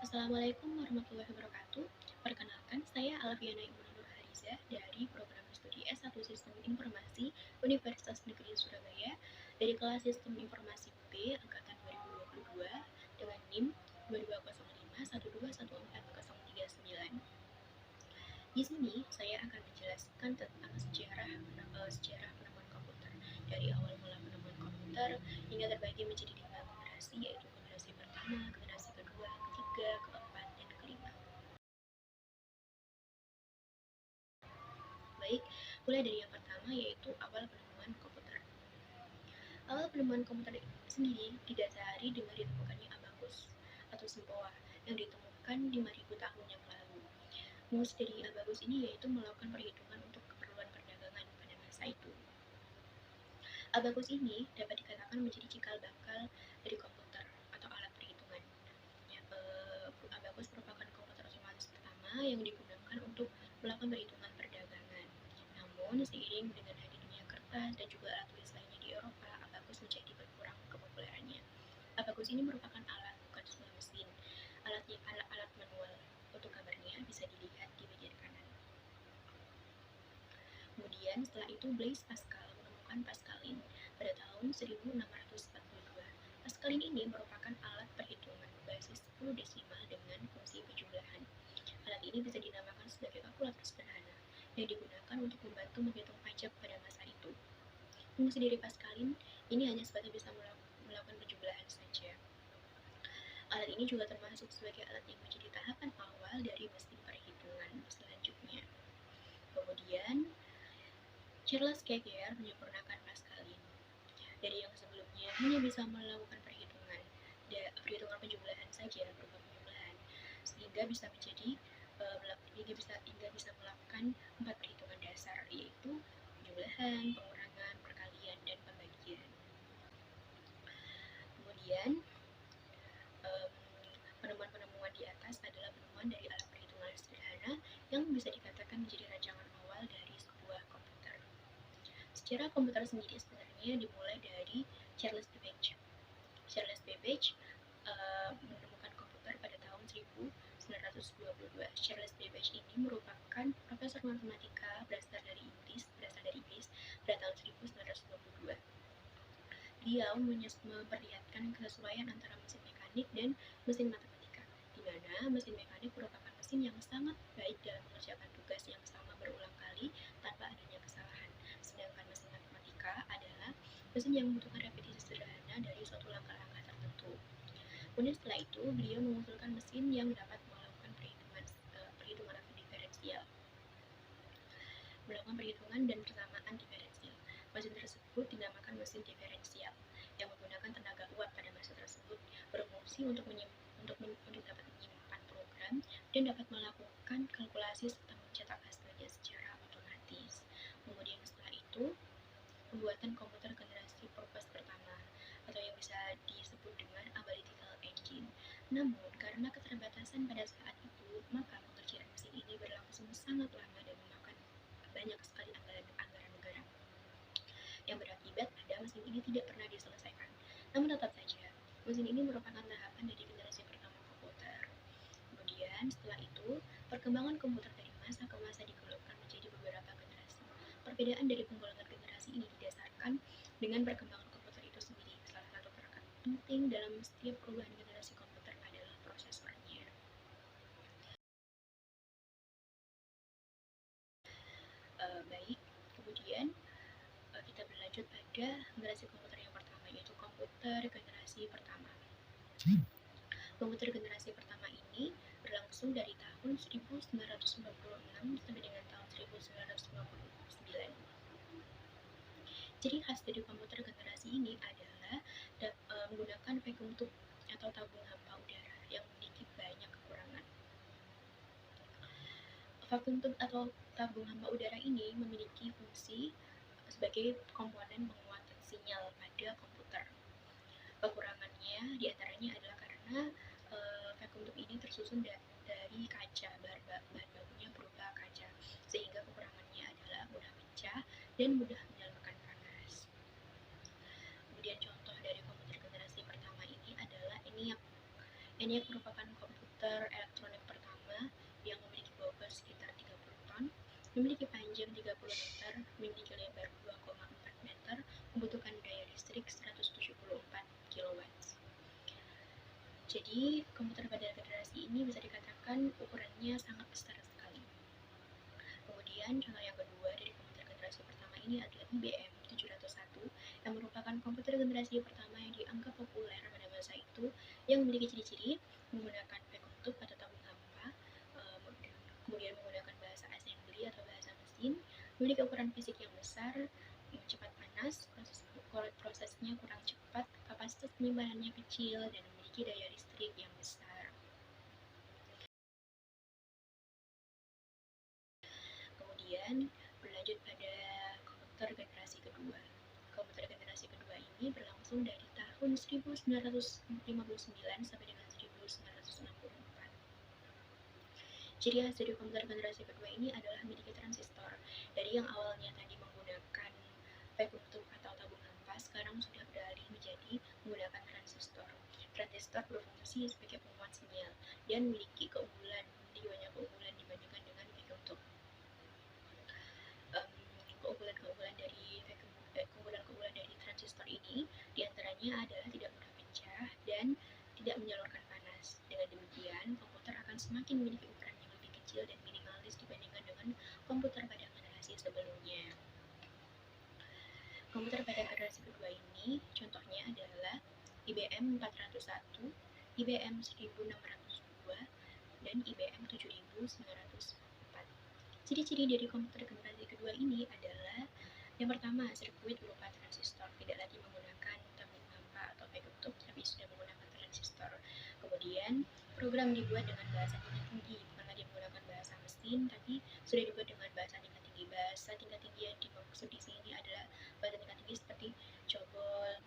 Assalamualaikum warahmatullahi wabarakatuh. Perkenalkan, saya Alfiana Ibnu Nur Harizah dari program studi S1 Sistem Informasi Universitas Negeri Surabaya dari kelas Sistem Informasi B angkatan 2022 dengan NIM 2205121439. Di sini saya akan menjelaskan tentang sejarah penemuan komputer dari awal mula penemuan komputer hingga terbagi menjadi 5 generasi, yaitu generasi pertama, generasi kedua, ketiga, keempat, dan kelima. Baik, mulai dari yang pertama yaitu awal penemuan komputer. Awal penemuan komputer sendiri didasari dengan ditemukannya abacus atau sempoa yang ditemukan 5.000 tahun yang lalu. Fungsi dari abacus ini yaitu melakukan perhitungan untuk keperluan perdagangan pada masa itu. Abacus ini dapat dikatakan menjadi cikal bakal dari komputer atau alat perhitungan. Abacus merupakan komputer otomatis pertama yang digunakan untuk melakukan perhitungan perdagangan. Namun, seiring dengan hadirnya kertas dan juga alat tulis lainnya di Eropa, abacus menjadi berkurang kepopulerannya. Abacus ini merupakan alat bukan sebuah mesin, alat manual. Untuk gambarnya bisa dilihat di bagian kanan. Kemudian setelah itu Blaise Pascal menemukan Pascaline pada tahun 1642. Pascaline ini merupakan alat perhitungan berbasis 10 desimal dengan fungsi penjumlahan. Alat ini bisa dinamakan sebagai kalkulator sederhana yang digunakan untuk membantu menghitung pajak pada masa itu. Fungsi dari Pascaline ini hanya sebatas bisa melakukan penjumlahan saja. Alat ini juga termasuk sebagai alat yang menjadi tahapan awal dari mesin perhitungan selanjutnya. Kemudian Charles Babbage menyempurnakan Pascaline. Dari yang sebelumnya hanya bisa melakukan perhitungan penjumlahan saja berupa penjumlahan, sehingga bisa melakukan 4 perhitungan dasar, yaitu penjumlahan, pengurangan, perkalian, dan pembagian. Kemudian penemuan-penemuan di atas adalah penemuan dari alat perhitungan sederhana yang bisa dikatakan menjadi rancangan awal dari sebuah komputer. Sejarah komputer sendiri sebenarnya dimulai dari Charles Babbage. Charles Babbage menemukan komputer pada tahun 1922. Charles Babbage ini merupakan profesor matematika berasal dari Inggris pada tahun 1922. Beliau memperlihatkan kesesuaian antara mesin mekanik dan mesin matematika, di mana mesin mekanik merupakan mesin yang sangat baik dalam mengerjakan tugas yang sama berulang kali tanpa adanya kesalahan, sedangkan mesin matematika adalah mesin yang membutuhkan repetisi sederhana dari suatu langkah-langkah tertentu. Kemudian setelah itu, beliau mengusulkan mesin yang dapat melakukan perhitungan diferensial, dan persamaan diferensial. Mesin tersebut dinamakan mesin diferensial yang menggunakan tenaga uap pada masa tersebut, berfungsi untuk dapat menyimpan program dan dapat melakukan kalkulasi serta mencetak hasilnya secara otomatis. Kemudian setelah itu, pembuatan komputer generasi Purpose pertama atau yang bisa disebut dengan analytical engine. Namun, karena keterbatasan pada saat itu, maka pengerjaan mesin ini berlangsung sangat lama dan memakan banyak sekali anggaran negara, yang berakibat pada mesin ini tidak pernah diselesaikan. Namun tetap saja, mesin ini merupakan tahapan dari generasi pertama komputer. Kemudian setelah itu, perkembangan komputer dari masa ke masa digolongkan menjadi beberapa generasi. Perbedaan dari penggolongan generasi ini didasarkan dengan perkembangan komputer itu sendiri. Salah satu perekat penting dalam setiap perubahan generasi komputer adalah prosesornya. Baik, kemudian kita berlanjut pada generasi komputer yang pertama, yaitu komputer generasi pertama. Komputer generasi pertama ini berlangsung dari tahun 1996 sampai dengan tahun 1959. Ciri khas dari komputer generasi ini adalah menggunakan vacuum tube atau tabung hampa udara yang memiliki banyak kekurangan. Vacuum tube atau tabung hampa udara ini memiliki fungsi sebagai komponen penguatan sinyal pada komputer. Kekurangannya diantaranya adalah karena vacuum tube ini tersusun dari kaca, bahan bakunya berupa kaca, sehingga kekurangannya adalah mudah pecah dan mudah menyalurkan panas. Kemudian contoh dari komputer generasi pertama ini adalah ENIAC. ENIAC merupakan komputer komputer elektronik pertama yang memiliki bobot sekitar 30 ton, memiliki panjang 30 meter, memiliki lebar 2,4 meter, membutuhkan daya listrik 174 kW. Jadi, komputer pada generasi ini bisa dikatakan ukurannya sangat besar sekali. Kemudian, contoh yang kedua dari komputer generasi pertama ini adalah IBM 701 yang merupakan komputer generasi pertama yang dianggap populer pada masa itu, yang memiliki ciri-ciri menggunakan vacuum atau tabung hampa, kemudian menggunakan bahasa assembly atau bahasa mesin, memiliki ukuran fisik yang besar, cepat panas, prosesnya kurang cepat, kapasitas penyimpanannya kecil, dan memiliki daya listrik yang besar. Kemudian berlanjut pada komputer generasi kedua. Komputer generasi kedua ini berlangsung dari tahun 1959 sampai dengan 1964. Ciri khas dari komputer generasi kedua ini adalah memiliki transistor. Dari yang awalnya tadi menggunakan vacuum tube atau tabung hampa, sekarang sudah beralih menjadi menggunakan transistor. Transistor berfungsi sebagai penguat sinyal dan memiliki banyak keunggulan dibandingkan dengan vacuum tube. Keunggulan dari transistor ini diantaranya adalah tidak mudah pecah dan tidak menyalurkan panas. Dengan demikian, komputer akan semakin memiliki ukuran yang lebih kecil dan minimalis dibandingkan dengan komputer pada generasi sebelumnya. Komputer pada generasi kedua ini contohnya adalah IBM 401, IBM 1602, dan IBM 7904. Ciri-ciri dari komputer generasi kedua ini adalah yang pertama, sirkuit berupa transistor, tidak lagi menggunakan tabung hampa atau vacuum tube, tapi sudah menggunakan transistor. Kemudian, program dibuat dengan bahasa tingkat tinggi, bukan lagi menggunakan bahasa mesin, tapi sudah dibuat dengan bahasa tingkat tinggi. Bahasa tingkat tinggi yang dimaksud di sini adalah bahasa tingkat tinggi seperti COBOL,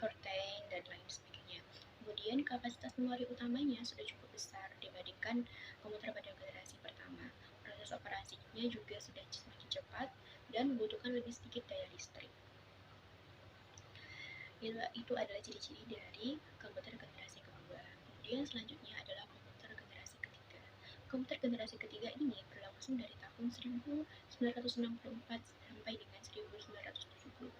Fortran, dan lain sebagainya. Kemudian, kapasitas memori utamanya sudah cukup besar dibandingkan komputer pada generasi pertama. Proses operasinya juga sudah semakin cepat dan membutuhkan lebih sedikit daya listrik. Itu adalah ciri-ciri dari komputer generasi kedua. Kemudian selanjutnya adalah komputer generasi ketiga. Komputer generasi ketiga ini berlangsung dari tahun 1964 sampai dengan 1970.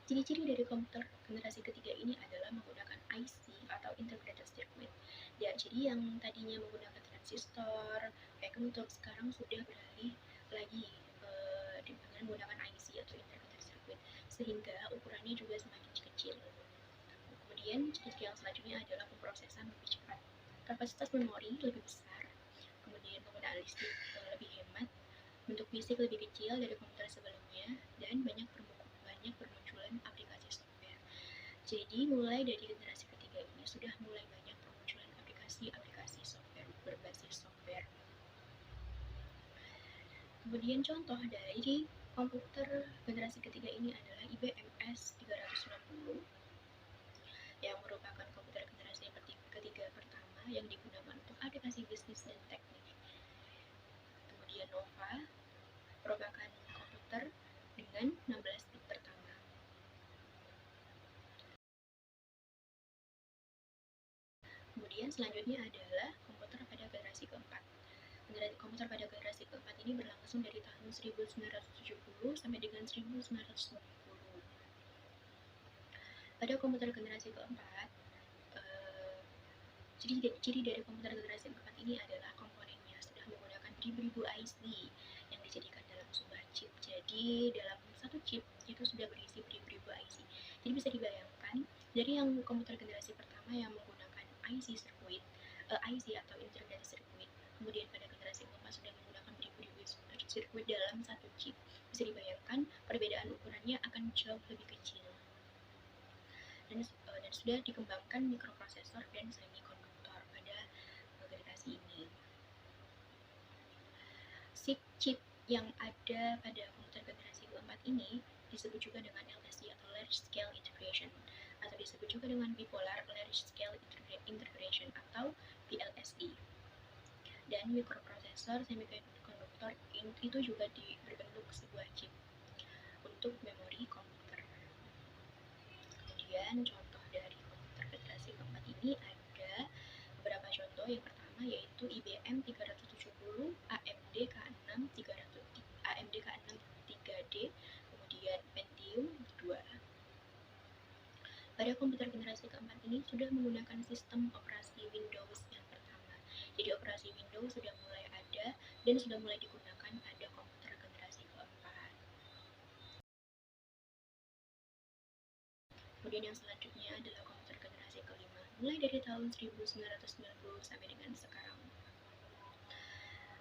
Ciri-ciri dari komputer generasi ketiga ini adalah menggunakan IC atau integrated circuit. Ya, jadi yang tadinya menggunakan transistor, vacuum tube, sekarang sudah beralih lagi dengan menggunakan IC atau integrated circuit, sehingga ukurannya juga semakin kecil. Kemudian ciri-ciri yang selanjutnya adalah pemrosesan lebih cepat, kapasitas memori lebih besar, kemudian penggunaan listrik lebih hemat, bentuk fisik lebih kecil dari komputer sebelumnya, dan banyak bermunculan aplikasi software. Jadi mulai dari generasi ketiga ini sudah mulai banyak bermunculan aplikasi software berbasis software. Kemudian contoh dari komputer generasi ketiga ini adalah IBM S360 yang merupakan komputer generasi ketiga pertama yang digunakan untuk aplikasi bisnis dan teknik. Kemudian Nova merupakan komputer dengan 16 bit pertama. Kemudian selanjutnya adalah komputer pada generasi keempat. Komputer pada generasi keempat ini berlangsung dari tahun 1970 sampai dengan 1990. Pada komputer generasi keempat, ciri dari komputer generasi keempat ini adalah komponennya sudah menggunakan ribu-ribu IC yang dijadikan dalam sebuah chip. Jadi dalam satu chip itu sudah berisi ribu-ribu IC. Jadi bisa dibayangkan dari yang komputer generasi pertama yang menggunakan IC circuit, IC atau integrated circuit, kemudian pada generasi keempat sudah menggunakan ribu-ribu sirkuit dalam satu chip. Bisa dibayangkan perbedaan ukurannya akan jauh lebih kecil. Dan sudah dikembangkan mikroprosesor dan semikonduktor pada generasi ini. Chip yang ada pada komputer generasi keempat ini disebut juga dengan LSI atau Large Scale Integration, atau disebut juga dengan Bipolar Large Scale Integration atau VLSI. Dan mikroprosesor semikonduktor itu juga berbentuk sebuah chip untuk memori komputer. Kemudian contoh dari komputer generasi keempat ini ada beberapa Yang pertama yaitu IBM 370, AMD K6 300, AMD K6 3D, kemudian Pentium 2. Pada komputer generasi keempat ini sudah menggunakan sistem operasi Windows yang pertama. Jadi operasi Windows sudah mulai ada dan sudah mulai digunakan pada komputer generasi keempat. Kemudian yang selanjutnya adalah komputer generasi kelima, mulai dari tahun 1990 sampai dengan sekarang.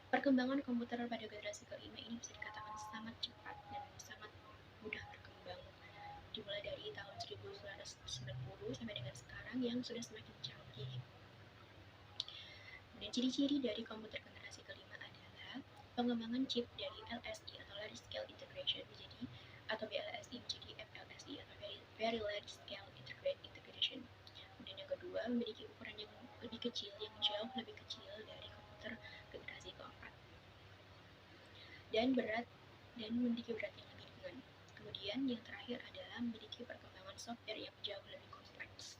Perkembangan komputer pada generasi kelima ini bisa dikatakan sangat cepat dan sangat mudah berkembang, dimulai dari tahun 1990 sampai dengan sekarang yang sudah semakin canggih. Dan ciri-ciri dari komputer generasi kelima adalah pengembangan chip dari LSI atau Large Scale Integration atau VLSI menjadi FLSI atau Very Large Scale Integration. Kemudian yang kedua, memiliki ukuran yang lebih kecil, yang jauh lebih kecil dari komputer generasi keempat, dan memiliki berat yang lebih ringan. Kemudian yang terakhir adalah memiliki perkembangan software yang jauh lebih kompleks.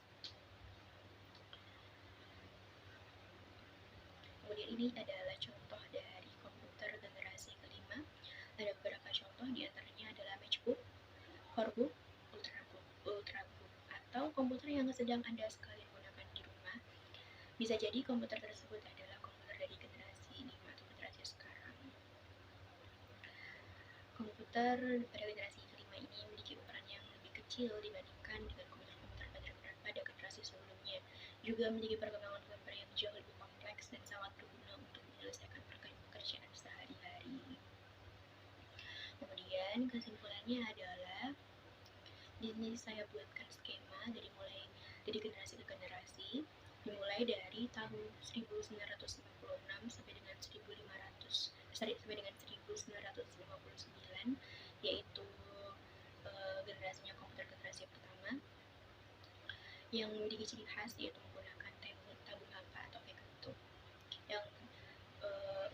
Kemudian ini adalah contoh dari komputer generasi kelima. Ada beberapa contoh, diantaranya adalah Matchbook, Corebook, Ultrabook, atau komputer yang sedang Anda sekalian gunakan di rumah. Bisa jadi komputer tersebut adalah komputer dari generasi 5 atau generasi sekarang. Komputer pada generasi kelima ini memiliki ukuran yang lebih kecil dibandingkan dengan komputer-komputer pada generasi sebelumnya. Juga memiliki perkembangan software yang jauh lebih kompleks dan sangat berguna untuk menyelesaikan pekerjaan sehari-hari. Kemudian kesimpulannya adalah di sini saya buatkan skema dari generasi ke generasi, dimulai dari tahun 1996 sampai dengan 1959, yaitu generasinya komputer generasi pertama yang memiliki ciri khas yaitu menggunakan tabung hampa atau vacuum tube yang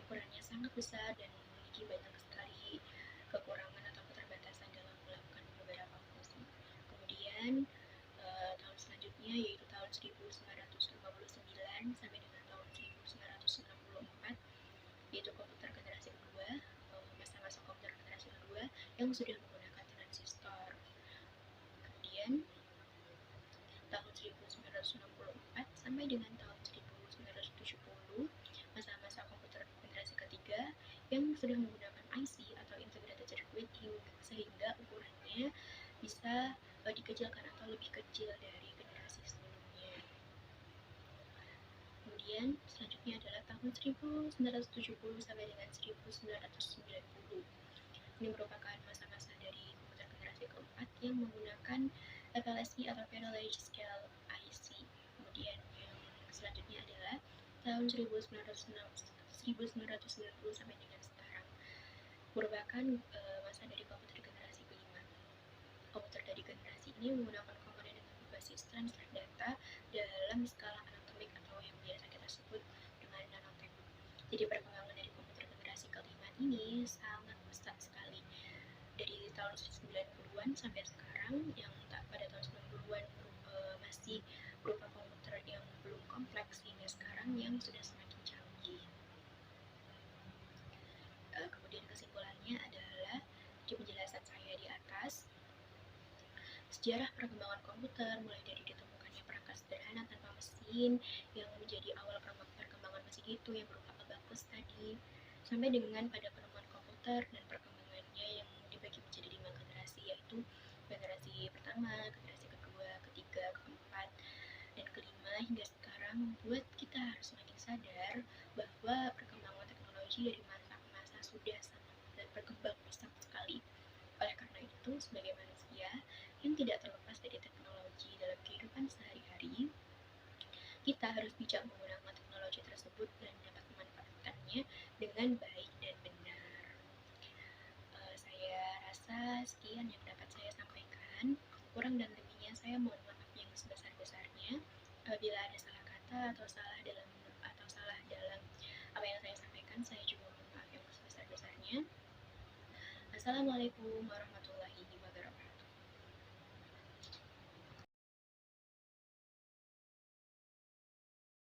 ukurannya sangat besar dan memiliki banyak sekali kekurangan atau keterbatasan dalam melakukan beberapa fungsi. Kemudian tahun selanjutnya yaitu tahun 1959 sampai dengan tahun 1964, yaitu komputer generasi kedua, masa-masa komputer generasi kedua yang sudah menggunakan transistor. Kemudian tahun 1964 sampai dengan tahun 1970, masa-masa komputer generasi ketiga yang sudah menggunakan IC atau Integrated Circuit sehingga ukurannya bisa dikecilkan atau lebih kecil dari generasi sebelumnya. Kemudian selanjutnya adalah tahun 1970 sampai dengan 1990. Ini merupakan masa-masa dari komputer generasi keempat yang menggunakan FLSI atau Very Large Scale IC. Kemudian yang selanjutnya adalah tahun 1990 sampai dengan sekarang, merupakan masa dari komputer generasi kelima. Komputer dari generasi ini menggunakan komponen dengan berbasis transfer data dalam skala anatomik atau yang biasa kita sebut dengan nanotech. Jadi perkembangan dari komputer generasi kelima ini sangat pesat sekali dari tahun 90-an sampai sekarang, yang pada tahun 90-an masih berupa komputer yang belum kompleks hingga sekarang yang sudah semakin canggih. Kemudian kesimpulannya adalah di penjelasan saya di atas, sejarah perkembangan komputer mulai dari ditemukannya perangkat sederhana tanpa mesin yang menjadi awal perkembangan mesin itu yang berupa abacus tadi, sampai dengan pada penemuan komputer dan perkembangannya yang dibagi menjadi 5 generasi, yaitu generasi pertama, generasi kedua, ketiga, keempat, dan kelima hingga sekarang, membuat kita harus semakin sadar bahwa perkembangan teknologi dari masa ke masa sudah sangat berkembang pesat sekali. Oleh karena itu, sebagai manusia yang tidak terlepas dari teknologi dalam kehidupan sehari-hari, kita harus bijak menggunakan teknologi tersebut dan dapat memanfaatkannya dengan baik dan benar. Saya rasa sekian yang dapat saya sampaikan. Kurang dan lebihnya saya mohon maaf yang sebesar-besarnya. Apabila ada salah kata atau salah dalam apa yang saya sampaikan, saya juga mohon maaf yang sebesar-besarnya. Assalamualaikum warahmatullahi wabarakatuh.